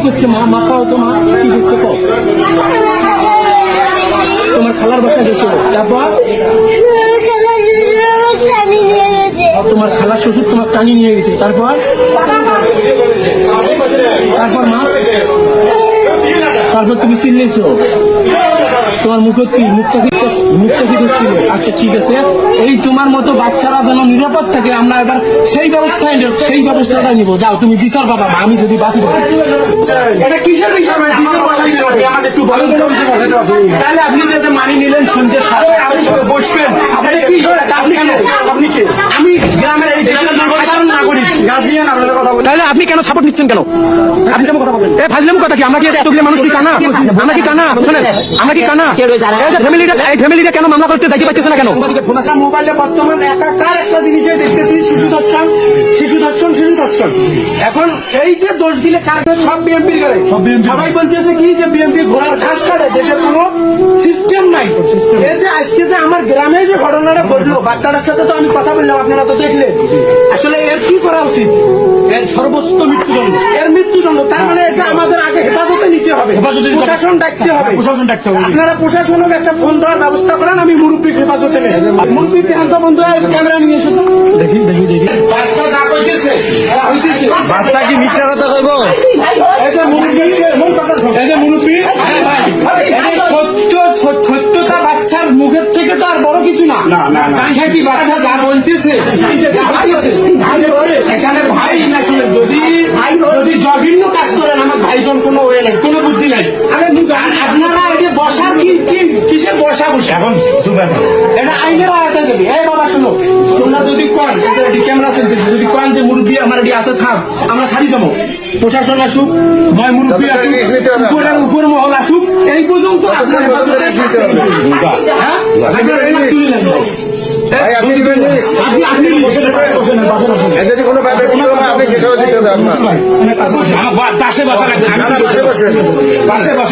করছে মা? মা খাও তো, মা কি করছে কও? তোমার খালার বাসায় গেছো, তারপর তোমার খালার শ্বশুর তোমার টানি নিয়ে গেছে, তারপর তারপর মা, তারপর তুমি চিল্লেছো, তোমার মুখে কি মুখ চাকি ধরছিল? আচ্ছা ঠিক আছে, এই তোমার মতো বাচ্চারা যেন নিরাপদ থাকে, আমরা এবার সেই ব্যবস্থাটা নিব। যাও তুমি বিচার বাবা, আমি যদি বাঁচি এটা কিসের বিচার? আমাদের একটু বলেন। তাহলে আপনি যে মানি নিলেন সন্ধ্যে বসবেন, আপনি কে? আমি গ্রামের এই দেশের সাধারণ নাগরিক, গার্জিয়ান। আপনাদের কথা বলি, তাহলে আপনি কেন সাপোর্ট নিচ্ছেন কেন? আপনি কথা বলেন, এই ফাজলাম কথা কি? আমরা কি এতগুলো মানুষ কি কানা? আমরা কি কানা? শোনেন, আমরা কি কানা? এই ফ্যামিলিটা কেন মামলা করতে যাইতে পারতেছে না কেন? মোবাইলে বর্তমান একাকার একটা জিনিসই দেখতেছি, শিশু ধর্ষণ। এখন এই যে দোষ দিলে কাজে সব বিএনপির গাড়ি, সবাই বলতেছে কি যে বিএনপি ঘোড়ার ঘাস কাটে, দেশের কোনো সিস্টেম নাই। এই যে আজকে যে আমার গ্রামে যে ঘটনাটা ঘটলো, বাচ্চাটার সাথে তো আমি কথা বললাম, আপনারা তো দেখলেন। আসলে এর কি করা উচিত? এর সর্বোচ্চ মৃত্যুদণ্ড, এর মৃত্যুদণ্ড। তার মানে এটা আমাদের আগে হেফাজতে নিতে হবে, প্রশাসন ডাকতে হবে। আপনারা প্রশাসনকে একটা ফোন দেওয়ার ব্যবস্থা করেন, আমি মুরব্বী হেফাজতে নেই। মুরব্বী ক্যামেরা বন্ধ, ক্যামেরা নিয়ে এসো। দেখি বাচ্চা যা কইতেছে, বাচ্চা কি মিথ্যা কথা কইব? এই যে মুরব্বী, সত্যতা বাচ্চার মুখের থেকে তো আর বড় কিছু না। কি বাচ্চা যা বলতেছে, এখানে ভাই না শুনে, যদি জঘন্য কাজ করেন, আমার ভাইজন কোনো ওয়ে নাই, কোনো বুদ্ধি নাই। আপনারা এটা বসার কিসের বসা এখন এটা আইনের আয়াতে যাবে। এই বাবা শুনো, তোমরা যদি কন ক্যামেরা চলতেছে, যদি কন যে মুরব্বী আমার এটি আছে, থাক, আমরা ছাড়ি যাবো। প্রশাসন আসুক, নয় মুরব্বী আসুক, উপর মহল আসুক, এই পর্যন্ত আপনার পাশে বসা